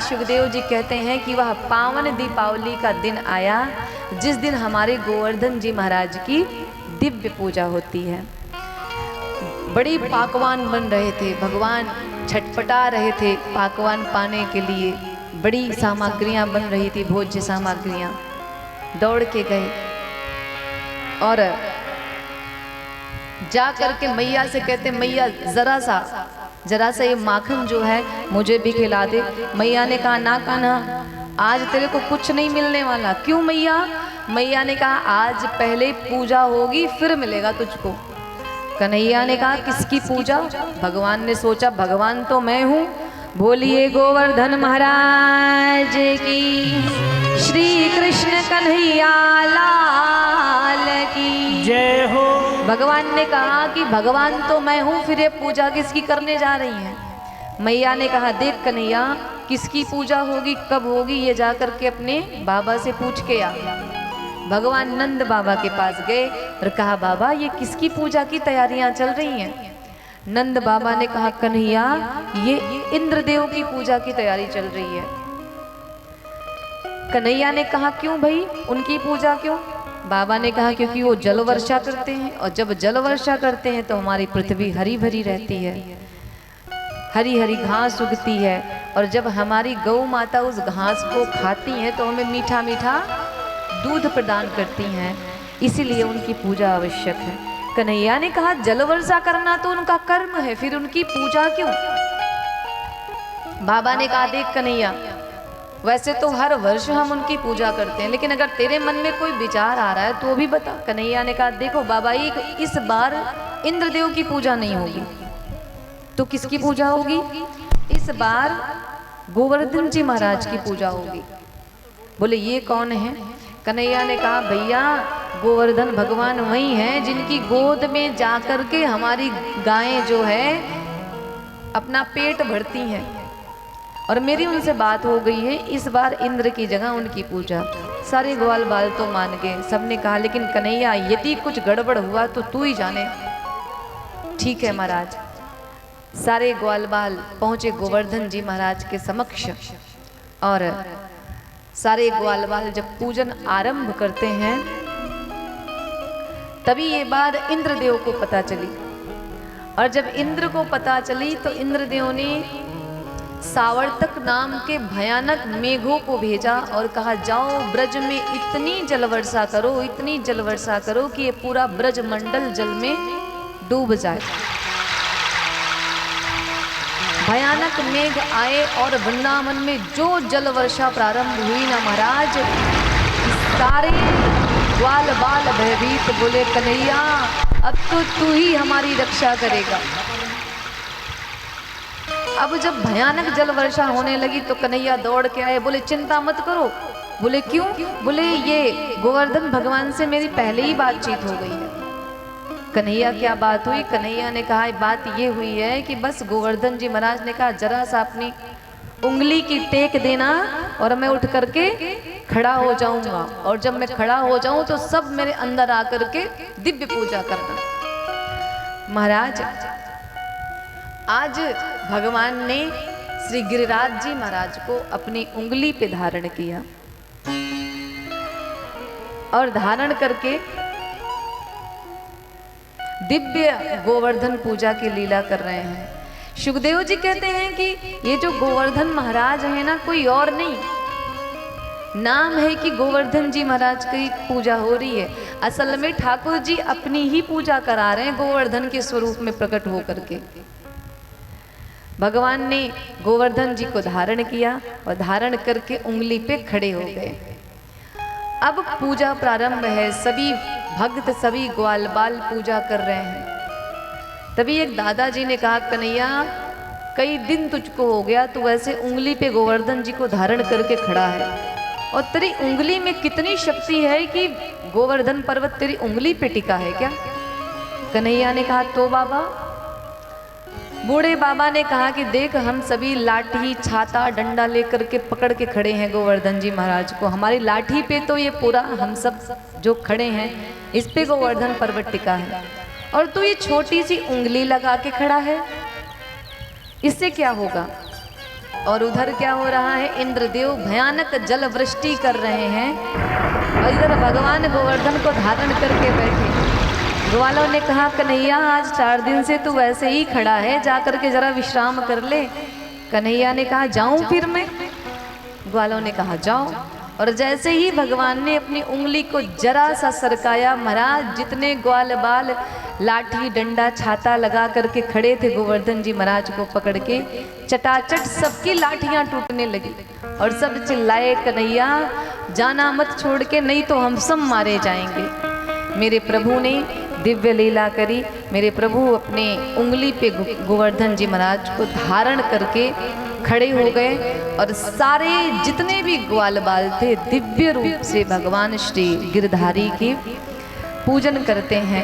सुखदेव जी कहते हैं कि वह पावन दीपावली का दिन आया जिस दिन हमारे गोवर्धन जी महाराज की दिव्य पूजा होती है। बड़ी पाकवान बन रहे थे, भगवान छटपटा रहे थे पाकवान पाने के लिए। बड़ी सामग्रियां बन रही थी, भोज्य सामग्रियां। दौड़ के गए और जा करके मैया से कहते, मैया जरा सा ये माखन जो है मुझे भी खिला दे। मैया ने कहा ना कान्हा, आज तेरे को कुछ नहीं मिलने वाला। क्यों मैया? मैया ने कहा आज पहले पूजा होगी फिर मिलेगा तुझको। कन्हैया ने कहा किसकी पूजा? भगवान ने सोचा भगवान तो मैं हूँ। बोलिए गोवर्धन महाराज की, श्री कृष्ण कन्हैया लाल की जय हो। भगवान ने कहा कि भगवान तो मैं हूँ, फिर ये पूजा किसकी करने जा रही हैं? मैया ने कहा देख कन्हैया, किसकी पूजा होगी कब होगी ये जा करके अपने बाबा से पूछ के आ। भगवान नंद बाबा के पास गए और कहा बाबा ये किसकी पूजा की तैयारियां चल रही हैं? नंद बाबा ने कहा कन्हैया ये इंद्रदेव की पूजा की तैयारी चल रही है। कन्हैया ने कहा क्यों भाई, उनकी पूजा क्यों? बाबा ने कहा क्योंकि वो जल वर्षा करते हैं और जब जल वर्षा करते हैं तो हमारी पृथ्वी हरी भरी रहती है, हरी हरी घास उगती है और जब हमारी गौ माता उस घास को खाती हैं तो हमें मीठा मीठा दूध प्रदान करती हैं, इसीलिए उनकी पूजा आवश्यक है। कन्हैया ने कहा जल वर्षा करना तो उनका कर्म है, फिर उनकी पूजा क्यों? बाबा ने कहा देख कन्हैया, वैसे तो हर वर्ष हम उनकी पूजा करते हैं, लेकिन अगर तेरे मन में कोई विचार आ रहा है तो भी बता। कन्हैया ने कहा देखो बाबा, इस बार इंद्रदेव की पूजा नहीं होगी तो किसकी पूजा होगी? इस बार गोवर्धन जी महाराज की पूजा होगी। बोले ये कौन है? कन्हैया ने कहा भैया गोवर्धन भगवान वही हैं जिनकी गोद में जाकर के हमारी गायें जो है अपना पेट भरती हैं, और मेरी उनसे बात हो गई है, इस बार इंद्र की जगह उनकी पूजा। सारे ग्वाल बाल तो मान गए, सबने कहा लेकिन कन्हैया यदि कुछ गड़बड़ हुआ तो तू ही जाने। ठीक है महाराज। सारे ग्वाल बाल पहुंचे गोवर्धन जी महाराज के समक्ष और सारे ग्वाल बाल जब पूजन आरंभ करते हैं तभी ये बात इंद्रदेव को पता चली, और जब इंद्र को पता चली तो इंद्रदेव ने सावर्तक नाम के भयानक मेघों को भेजा और कहा जाओ ब्रज में इतनी जलवर्षा करो, इतनी जलवर्षा करो कि ये पूरा ब्रज मंडल जल में डूब जाए। भयानक मेघ आए और वृंदावन में जो जल वर्षा प्रारंभ हुई ना महाराज, सारे ग्वाल बाल भयभीत, बोले कन्हैया अब तो तू ही हमारी रक्षा करेगा। अब जब भयानक जल वर्षा होने लगी तो कन्हैया दौड़ के आए, बोले चिंता मत करो। बोले क्यों? बोले ये गोवर्धन भगवान से मेरी पहले ही बातचीत हो गई है। कन्हैया क्या बात हुई? कन्हैया ने कहा बात ये हुई है कि बस गोवर्धन जी महाराज ने कहा जरा सा अपनी उंगली की टेक देना और मैं उठ करके खड़ा हो जाऊंगा, और जब मैं खड़ा हो जाऊं तो सब मेरे अंदर आकर के दिव्य पूजा करना। महाराज आज भगवान ने श्री गिरिराज जी महाराज को अपनी उंगली पे धारण किया और धारण करके दिव्य गोवर्धन पूजा की लीला कर रहे हैं। सुखदेव जी कहते हैं कि ये जो गोवर्धन महाराज है ना, कोई और नहीं, नाम है कि गोवर्धन जी महाराज की पूजा हो रही है। असल में ठाकुर जी अपनी ही पूजा करा रहे हैं गोवर्धन के स्वरूप में प्रकट होकर के। भगवान ने गोवर्धन जी को धारण किया और धारण करके उंगली पे खड़े हो गए। अब पूजा प्रारंभ है, सभी भक्त सभी ग्वाल बाल पूजा कर रहे हैं। तभी एक दादाजी ने कहा कन्हैया कई दिन तुझको हो गया, तू वैसे उंगली पे गोवर्धन जी को धारण करके खड़ा है और तेरी उंगली में कितनी शक्ति है कि गोवर्धन पर्वत तेरी उंगली पे टिका है क्या? कन्हैया ने कहा तो बाबा। बूढ़े बाबा ने कहा कि देख हम सभी लाठी छाता डंडा लेकर के पकड़ के खड़े हैं गोवर्धन जी महाराज को। हमारी लाठी पे तो ये पूरा हम सब जो खड़े हैं इस पे गोवर्धन पर्वत टिका है, और तू ये छोटी सी उंगली लगा के खड़ा है, इससे क्या होगा? और उधर क्या हो रहा है, इंद्रदेव भयानक जल वृष्टि कर रहे हैं और इधर भगवान गोवर्धन को धारण करके बैठे। ग्वालों ने कहा कन्हैया आज 4 दिन से तू वैसे ही खड़ा है, जाकर के जरा विश्राम कर ले। कन्हैया ने कहा जाऊं फिर मैं। ग्वालों ने कहा जाओ। और जैसे ही भगवान ने अपनी उंगली को जरा सा सरकाया, महाराज जितने ग्वाल बाल लाठी डंडा छाता लगा करके खड़े थे गोवर्धन जी महाराज को पकड़ के, चटाचट सबकी लाठियां टूटने लगी और सब चिल्लाए कन्हैया जाना मत छोड़ के, नहीं तो हम सब मारे जाएंगे। मेरे प्रभु ने दिव्य लीला करी। मेरे प्रभु अपने उंगली पे गोवर्धन जी महाराज को धारण करके खड़े हो गए और सारे जितने भी ग्वाल बाल थे दिव्य रूप से भगवान श्री गिरधारी की पूजन करते हैं।